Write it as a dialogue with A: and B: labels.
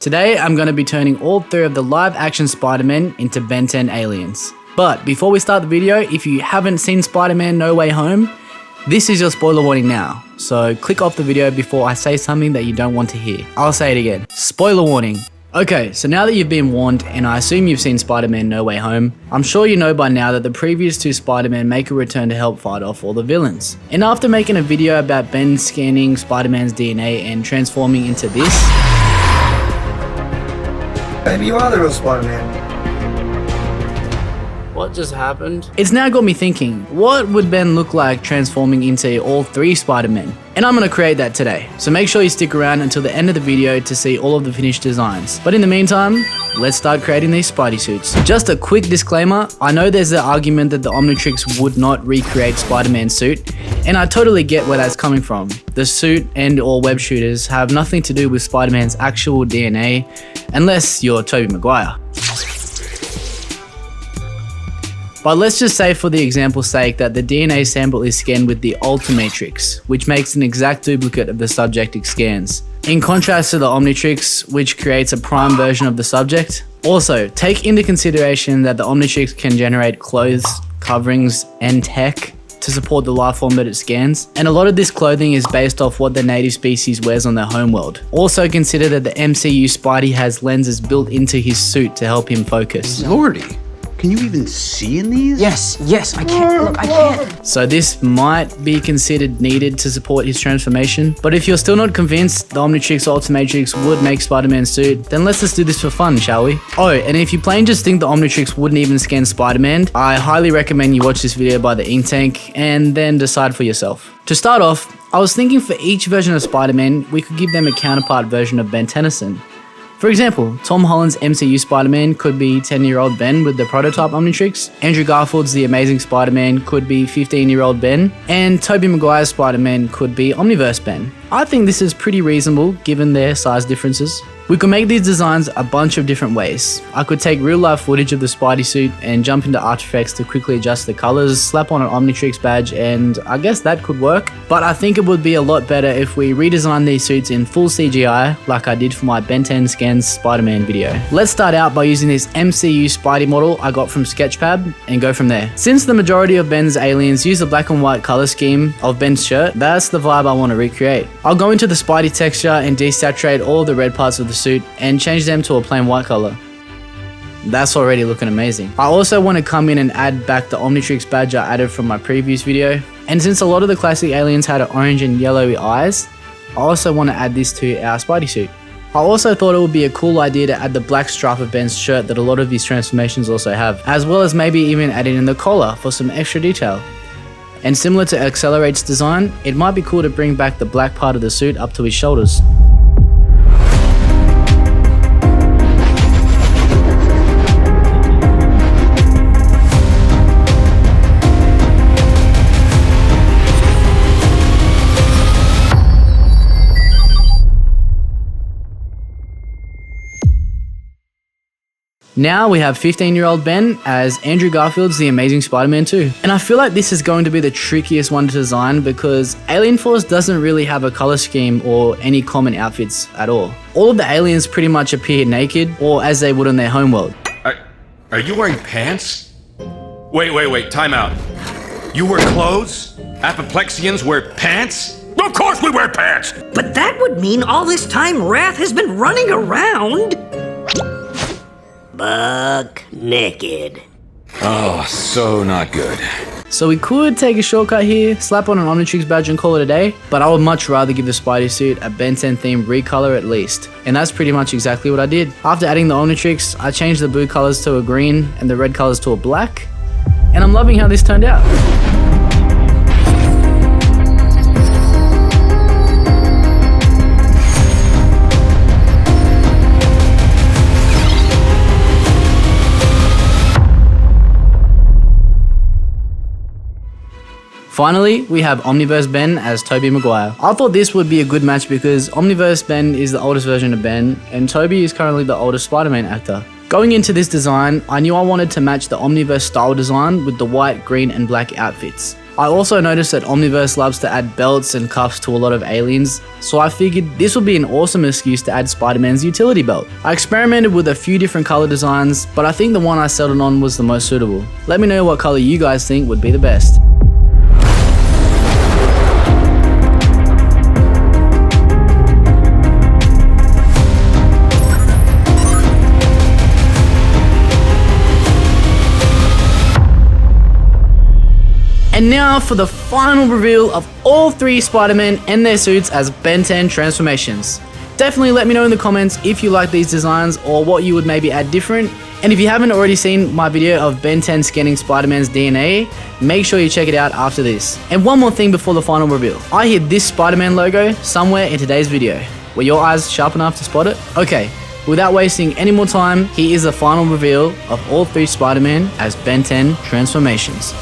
A: Today I'm going to be turning all 3 of the live action Spider-Man into Ben 10 aliens. But before we start the video, if you haven't seen Spider-Man No Way Home, this is your spoiler warning now. So click off the video before I say something that you don't want to hear. I'll say it again. Spoiler warning. Okay, so now that you've been warned, and I assume you've seen Spider-Man No Way Home, I'm sure you know by now that the previous 2 Spider-Man make a return to help fight off all the villains. And after making a video about Ben scanning Spider-Man's DNA and transforming into this...
B: Maybe you are the real Spider-Man.
A: What just happened? It's now got me thinking, what would Ben look like transforming into all 3 Spider-Men? And I'm gonna create that today. So make sure you stick around until the end of the video to see all of the finished designs. But in the meantime, let's start creating these Spidey suits. Just a quick disclaimer, I know there's the argument that the Omnitrix would not recreate Spider-Man's suit, and I totally get where that's coming from. The suit and or web shooters have nothing to do with Spider-Man's actual DNA, unless you're Tobey Maguire. But let's just say for the example's sake that the DNA sample is scanned with the omnitrix, which makes an exact duplicate of the subject it scans. In contrast to the omnitrix, which creates a prime version of the subject. Also, take into consideration that the omnitrix can generate clothes, coverings, and tech to support the life form that it scans, and a lot of this clothing is based off what the native species wears on their homeworld. Also consider that the MCU Spidey has lenses built into his suit to help him focus.
C: Lordy. Can you even see in these?
D: Yes, I can't. Look, I can't.
A: So this might be considered needed to support his transformation, but if you're still not convinced the Omnitrix or Ultimatrix would make Spider-Man's suit, then let's just do this for fun, shall we? Oh, and if you plain just think the Omnitrix wouldn't even scan Spider-Man, I highly recommend you watch this video by the Ink Tank and then decide for yourself. To start off, I was thinking for each version of Spider-Man, we could give them a counterpart version of Ben Tennyson. For example, Tom Holland's MCU Spider-Man could be 10-year-old Ben with the prototype Omnitrix, Andrew Garfield's The Amazing Spider-Man could be 15-year-old Ben, and Tobey Maguire's Spider-Man could be Omniverse Ben. I think this is pretty reasonable given their size differences. We could make these designs a bunch of different ways. I could take real life footage of the Spidey suit and jump into After Effects to quickly adjust the colors, slap on an Omnitrix badge, and I guess that could work. But I think it would be a lot better if we redesign these suits in full CGI like I did for my Ben 10 Scans Spider-Man video. Let's start out by using this MCU Spidey model I got from Sketchpad and go from there. Since the majority of Ben's aliens use the black and white color scheme of Ben's shirt, that's the vibe I want to recreate. I'll go into the Spidey texture and desaturate all of the red parts of the suit and change them to a plain white color. That's already looking amazing. I also want to come in and add back the Omnitrix badge I added from my previous video. And since a lot of the classic aliens had orange and yellowy eyes, I also want to add this to our Spidey suit. I also thought it would be a cool idea to add the black stripe of Ben's shirt that a lot of these transformations also have, as well as maybe even adding in the collar for some extra detail. And similar to Accelerate's design, it might be cool to bring back the black part of the suit up to his shoulders. Now we have 15-year-old Ben as Andrew Garfield's The Amazing Spider-Man 2. And I feel like this is going to be the trickiest one to design because Alien Force doesn't really have a color scheme or any common outfits at all. All of the aliens pretty much appear naked or as they would on their homeworld.
E: Are you wearing pants? Wait, time out. You wear clothes? Apoplexians wear pants? Of course we wear pants!
D: But that would mean all this time Wrath has been running around buck naked.
E: Oh, so not good.
A: So we could take a shortcut here, slap on an Omnitrix badge and call it a day, but I would much rather give the Spidey suit a Ben 10 themed recolor at least. And that's pretty much exactly what I did. After adding the Omnitrix, I changed the blue colors to a green and the red colors to a black, and I'm loving how this turned out. Finally, we have Omniverse Ben as Tobey Maguire. I thought this would be a good match because Omniverse Ben is the oldest version of Ben, and Tobey is currently the oldest Spider-Man actor. Going into this design, I knew I wanted to match the Omniverse style design with the white, green, and black outfits. I also noticed that Omniverse loves to add belts and cuffs to a lot of aliens, so I figured this would be an awesome excuse to add Spider-Man's utility belt. I experimented with a few different color designs, but I think the one I settled on was the most suitable. Let me know what color you guys think would be the best. And now for the final reveal of all 3 Spider-Man and their suits as Ben 10 transformations. Definitely let me know in the comments if you like these designs or what you would maybe add different. And if you haven't already seen my video of Ben 10 scanning Spider-Man's DNA, make sure you check it out after this. And one more thing before the final reveal. I hid this Spider-Man logo somewhere in today's video. Were your eyes sharp enough to spot it? Okay, without wasting any more time, here is the final reveal of all 3 Spider-Man as Ben 10 transformations.